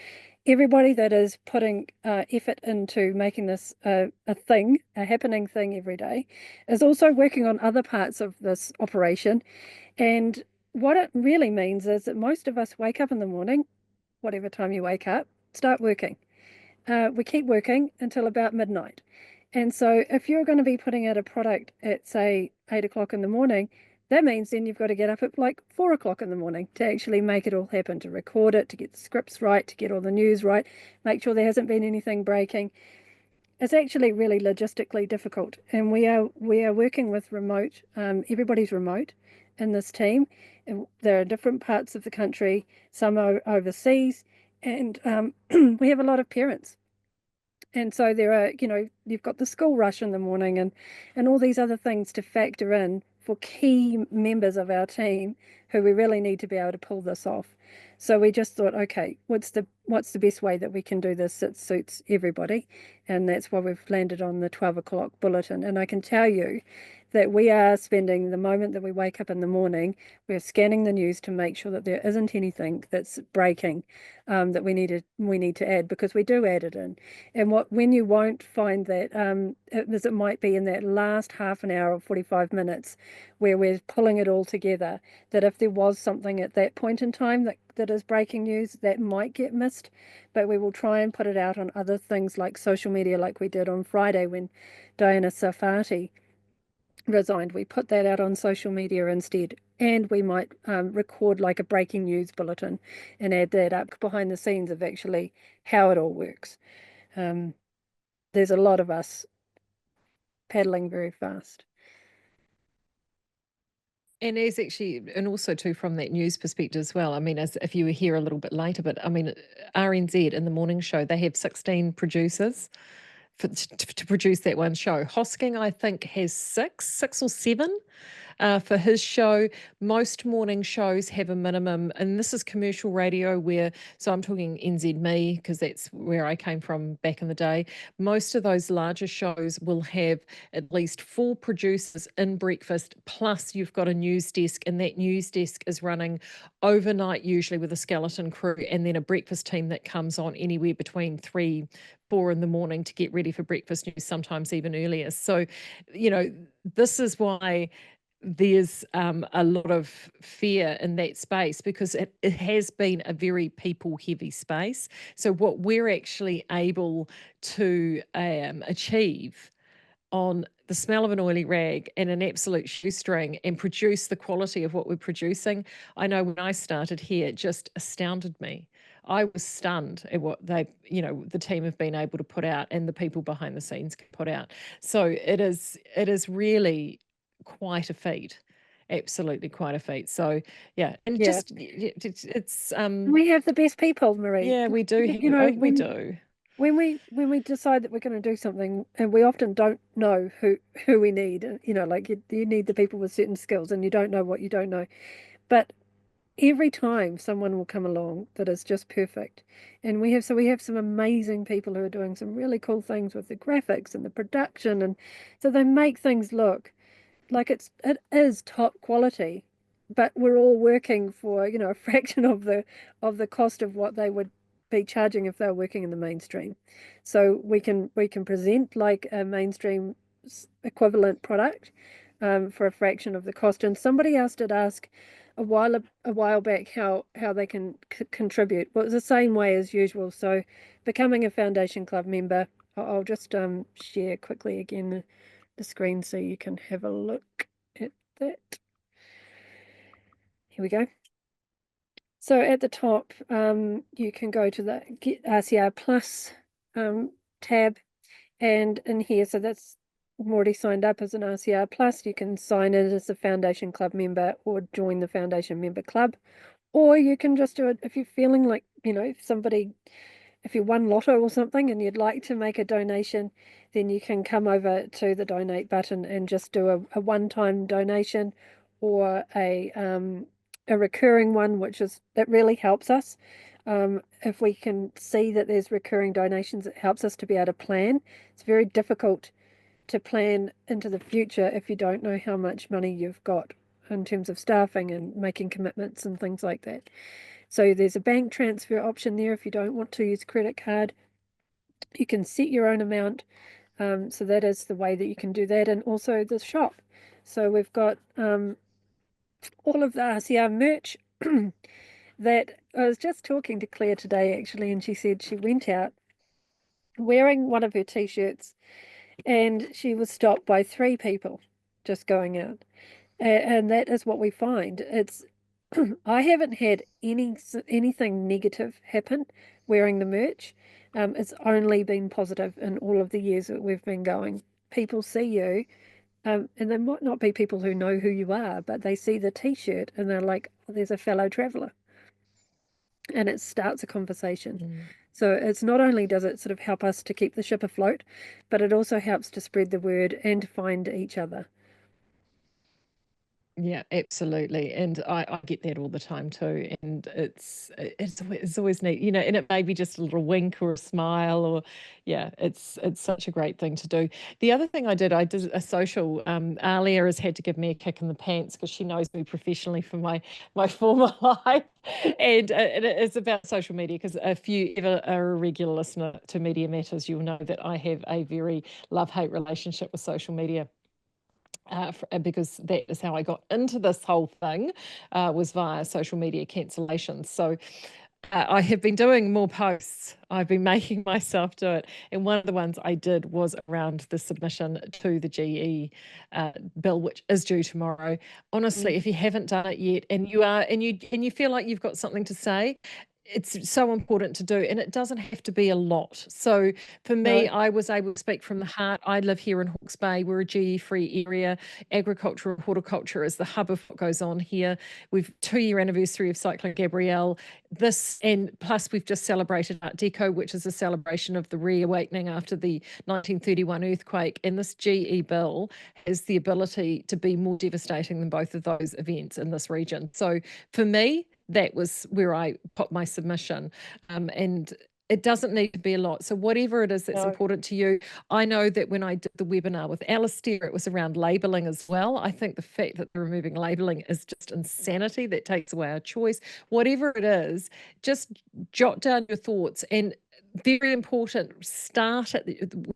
everybody that is putting effort into making this a happening thing every day, is also working on other parts of this operation. And what it really means is that most of us wake up in the morning, whatever time you wake up, start working. We keep working until about midnight. And so if you're going to be putting out a product at, say, 8 o'clock in the morning, that means then you've got to get up at like 4 o'clock in the morning to actually make it all happen, to record it, to get the scripts right, to get all the news right, make sure there hasn't been anything breaking. It's actually really logistically difficult. And we are working with remote, everybody's remote in this team. And there are different parts of the country, some are overseas, and we have a lot of parents And so there are, you've got the school rush in the morning and all these other things to factor in for key members of our team who we really need to be able to pull this off. So we just thought, okay, what's the best way that we can do this that suits everybody? And that's why we've landed on the 12 o'clock bulletin. And I can tell you that we are spending the moment that we wake up in the morning, we're scanning the news to make sure that there isn't anything that's breaking that we need to add, because we do add it in. And when you won't find that, it might be in that last half an hour or 45 minutes where we're pulling it all together, that if there was something at that point in time that is breaking news, that might get missed. But we will try and put it out on other things like social media, like we did on Friday when Diana Safati resigned. We put that out on social media instead, and we might record like a breaking news bulletin and add that up behind the scenes of actually how it all works. There's a lot of us paddling very fast. And there's actually, and also too from that news perspective as well. I mean, as if you were here a little bit later, but I mean, RNZ in the morning show, they have 16 producers to produce that one show. Hosking, I think, has six or seven. For his show. Most morning shows have a minimum, and this is commercial radio so I'm talking NZME because that's where I came from back in the day. Most of those larger shows will have at least 4 producers in breakfast, plus you've got a news desk, and that news desk is running overnight, usually with a skeleton crew, and then a breakfast team that comes on anywhere between 3-4 in the morning to get ready for breakfast news, sometimes even earlier. So, this is why there's a lot of fear in that space, because it has been a very people heavy space. So what we're actually able to achieve on the smell of an oily rag and an absolute shoestring and produce the quality of what we're producing, I know when I started here, it just astounded me. I was stunned at what the team have been able to put out and the people behind the scenes can put out. So it is really quite a feat. Absolutely quite a feat. So yeah, and Yeah. just it's We have the best people, Marie. yeah, we do we do. When we decide that we're going to do something, and we often don't know who we need, like you need the people with certain skills, and you don't know what you don't know. But every time someone will come along that is just perfect, and we have some amazing people who are doing some really cool things with the graphics and the production, and so they make things look like it is top quality, but we're all working for a fraction of the cost of what they would be charging if they were working in the mainstream. So we can present like a mainstream equivalent product for a fraction of the cost. And somebody else did ask a while back how they can contribute. Well, it's the same way as usual. So becoming a Foundation Club member, I'll just share quickly again the screen so you can have a look at that. Here we go. So at the top, you can go to the Get RCR Plus tab, and in here, so that's I'm already signed up as an RCR Plus. You can sign in as a Foundation Club member or join the Foundation Member Club, or you can just do it if you're feeling like, if you won lotto or something and you'd like to make a donation, then you can come over to the donate button and just do a one-time donation, or a recurring one, that really helps us. If we can see that there's recurring donations, it helps us to be able to plan. It's very difficult to plan into the future if you don't know how much money you've got in terms of staffing and making commitments and things like that. So there's a bank transfer option there if you don't want to use credit card. You can set your own amount. So that is the way that you can do that. And also the shop. So we've got all of the RCR merch that I was just talking to Claire today, actually, and she said she went out wearing one of her t-shirts and she was stopped by 3 people just going out. And that is what we find. It's I haven't had anything negative happen wearing the merch. It's only been positive in all of the years that we've been going. People see you, and they might not be people who know who you are, but they see the t-shirt and they're like, oh, there's a fellow traveller. And it starts a conversation. So it's not only does it sort of help us to keep the ship afloat, but it also helps to spread the word and to find each other. Yeah, absolutely. And I get that all the time too. And it's always neat, you know, and it may be just a little wink or a smile or yeah, it's such a great thing to do. The other thing I did a social, Alia has had to give me a kick in the pants because she knows me professionally from my former life. And it's about social media because if you ever are a regular listener to Media Matters, you'll know that I have a very love-hate relationship with social media because that is how I got into this whole thing, was via social media cancellations. So I have been doing more posts. I've been making myself do it. And one of the ones I did was around the submission to the GE bill, which is due tomorrow. Honestly, Mm. if you haven't done it yet and you feel like you've got something to say, it's so important to do, and it doesn't have to be a lot. So for me, No. I was able to speak from the heart. I live here in Hawke's Bay. We're a GE-free area. Agriculture and horticulture is the hub of what goes on here. We've 2-year anniversary of Cyclone Gabrielle. This, and plus we've just celebrated Art Deco, which is a celebration of the reawakening after the 1931 earthquake. And this GE bill has the ability to be more devastating than both of those events in this region. So for me, that was where I put my submission. And it doesn't need to be a lot. So whatever it is that's No. important to you. I know that when I did the webinar with Alistair, it was around labelling as well. I think the fact that they're removing labelling is just insanity. That takes away our choice. Whatever it is, just jot down your thoughts, and very important, start at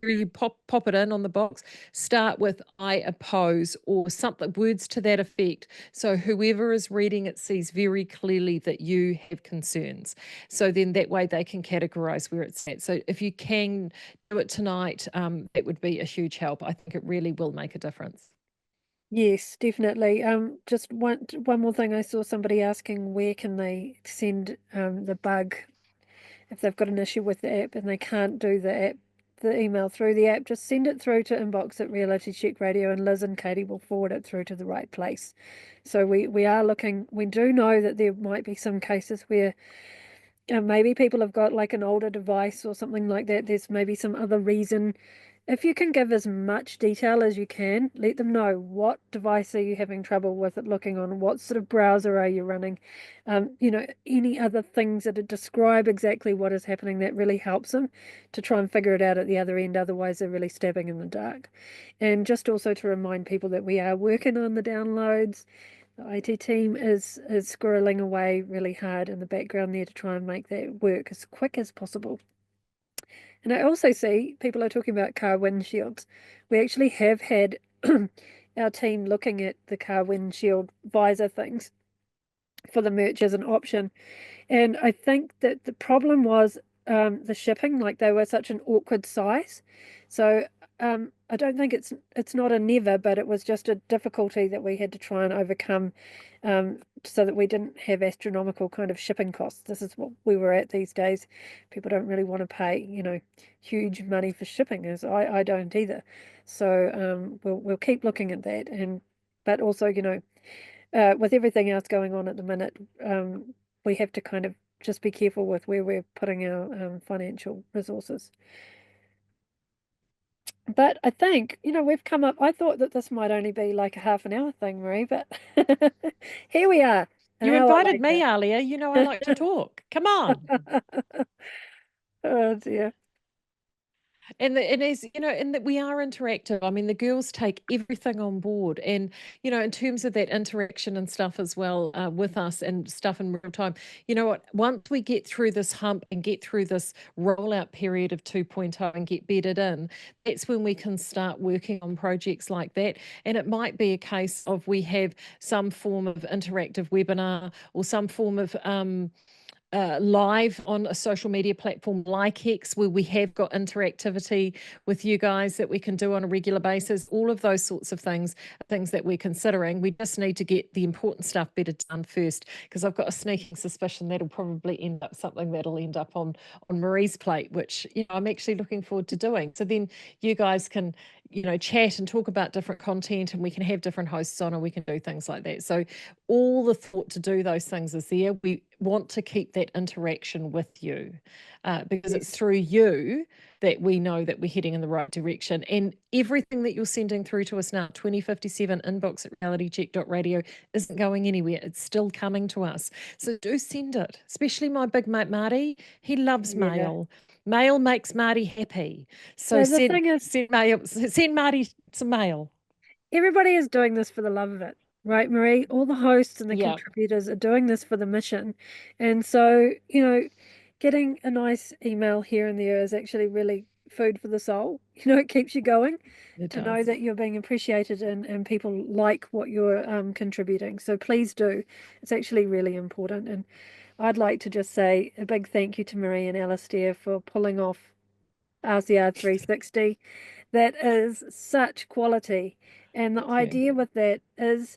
where you pop it in on the box. Start with I oppose or something, words to that effect. So whoever is reading it sees very clearly that you have concerns. So then that way they can categorize where it's at. So if you can do it tonight, it would be a huge help. I think it really will make a difference. Yes, definitely. Just one more thing. I saw somebody asking where can they send the bug if they've got an issue with the app and they can't do the email through the app. Just send it through to inbox at Reality Check Radio, and Liz and Katie will forward it through to the right place. So we are looking. We do know that there might be some cases where maybe people have got like an older device or something like that. There's maybe some other reason. If you can give as much detail as you can, let them know what device are you having trouble with it looking on, what sort of browser are you running, any other things that describe exactly what is happening. That really helps them to try and figure it out at the other end. Otherwise, they're really stabbing in the dark. And just also to remind people that we are working on the downloads. The IT team is squirreling away really hard in the background there to try and make that work as quick as possible. And I also see people are talking about car windshields. We actually have had our team looking at the car windshield visor things for the merch as an option. And I think that the problem was the shipping, like they were such an awkward size. So I don't think it's not a never, but it was just a difficulty that we had to try and overcome, so that we didn't have astronomical kind of shipping costs. This is what we were at these days. People don't really want to pay, huge money for shipping, as I don't either. So we'll keep looking at that, but also, with everything else going on at the minute, we have to kind of just be careful with where we're putting our financial resources. But I think, we've come up, I thought that this might only be like a half an hour thing, Marie, but here we are, an You hour invited me, later. Alia. You know I like to talk. Come on. Oh dear. And as you know, and that we are interactive. I mean, the girls take everything on board, and in terms of that interaction and stuff as well, with us and stuff in real time. You know what? Once we get through this hump and get through this rollout period of 2.0 and get bedded in, that's when we can start working on projects like that. And it might be a case of we have some form of interactive webinar or some form of live on a social media platform like X, where we have got interactivity with you guys that we can do on a regular basis. All of those sorts of things are things that we're considering. We just need to get the important stuff better done first, because I've got a sneaking suspicion that'll probably end up something that'll end up on Marie's plate, which I'm actually looking forward to doing. So then you guys can chat and talk about different content, and we can have different hosts on, and we can do things like that. So all the thought to do those things is there. We want to keep that interaction with you, because it's Yes. through you that we know that we're heading in the right direction. And everything that you're sending through to us now, 2057 inbox at realitycheck.radio, isn't going anywhere. It's still coming to us. So do send it, especially my big mate Marty. He loves Yeah. mail. Mail makes Marty happy. So So the send thing is, send mail, send Marty some mail. everybody is doing this for the love of it, right, Marie? All the hosts and the Yeah, contributors are doing this for the mission. And so, getting a nice email here and there is actually really food for the soul. It keeps you going it to know does. that you're being appreciated and people like what you're contributing. So please do. It's actually really important. And I'd like to just say a big thank you to Marie and Alastair for pulling off RCR 360. That is such quality. And the Thank you. idea with that is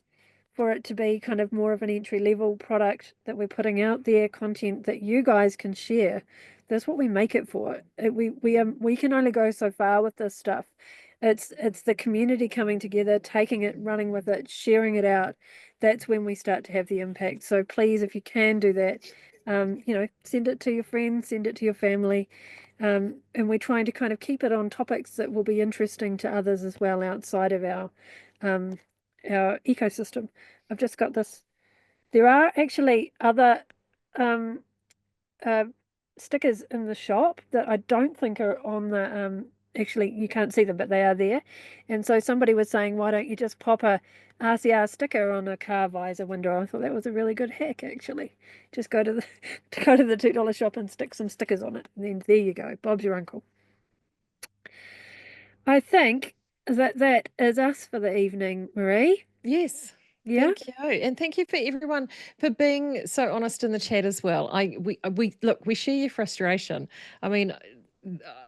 for it to be kind of more of an entry level product that we're putting out there, content that you guys can share. That's what we make it for. We can only go so far with this stuff. It's the community coming together, taking it, running with it, sharing it out. That's when we start to have the impact. So please, if you can do that, send it to your friends, send it to your family. And we're trying to kind of keep it on topics that will be interesting to others as well outside of um, our ecosystem. I've just got this. There are actually other um, uh, stickers in the shop that I don't think are on the. Actually, you can't see them, but they are there. And so somebody was saying, why don't you just pop a RCR sticker on a car visor window? I thought that was a really good hack, actually. Just go to the go to the $2 shop and stick some stickers on it. And then there you go. Bob's your uncle. I think that is us for the evening, Marie. Yes. Yeah? Thank you. And thank you for everyone for being so honest in the chat as well. We look, we share your frustration. I mean,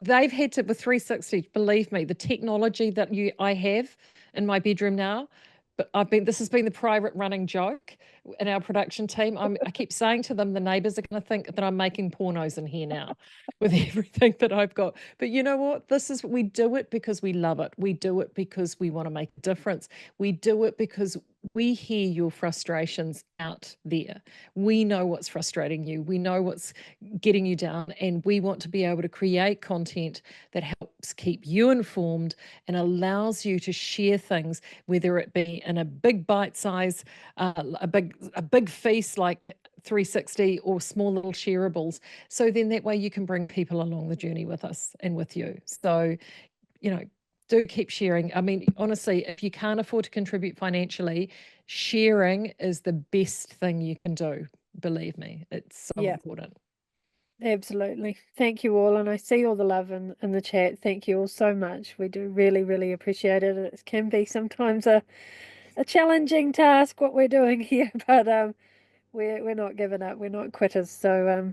they've had to with 360, believe me, the technology that I have in my bedroom now, but this has been the private running joke in our production team. I keep saying to them, the neighbors are going to think that I'm making pornos in here now with everything that I've got. But you know what? We do it because we love it. We do it because we want to make a difference. We do it because we hear your frustrations out there. We know what's frustrating you. We know what's getting you down. And we want to be able to create content that helps keep you informed and allows you to share things, whether it be in a big bite size, a big feast like 360 or small little shareables. So then that way you can bring people along the journey with us and with you. So, you know, do keep sharing. I mean, honestly, if you can't afford to contribute financially, sharing is the best thing you can do. Believe me, it's so Yeah, important. absolutely. Thank you all. And I see all the love in the chat. Thank you all so much. We do really, really appreciate it. It can be sometimes a challenging task what we're doing here, but we're not giving up. We're not quitters. So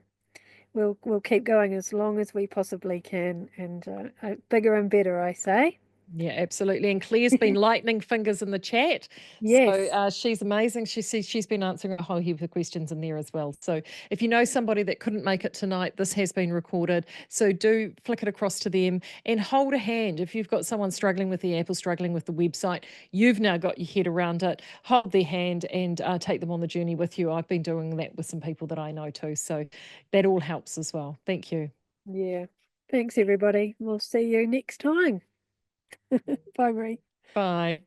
we'll keep going as long as we possibly can, and bigger and better, I say. Yeah, absolutely. And Claire's been lightning fingers in the chat. So Yes. she's amazing. She's been answering a whole heap of questions in there as well. So if you know somebody that couldn't make it tonight, this has been recorded. So do flick it across to them and hold a hand. If you've got someone struggling with the app or struggling with the website, you've now got your head around it. Hold their hand and take them on the journey with you. I've been doing that with some people that I know too. So that all helps as well. Thank you. Yeah. Thanks, everybody. We'll see you next time. Bye, Marie. Bye.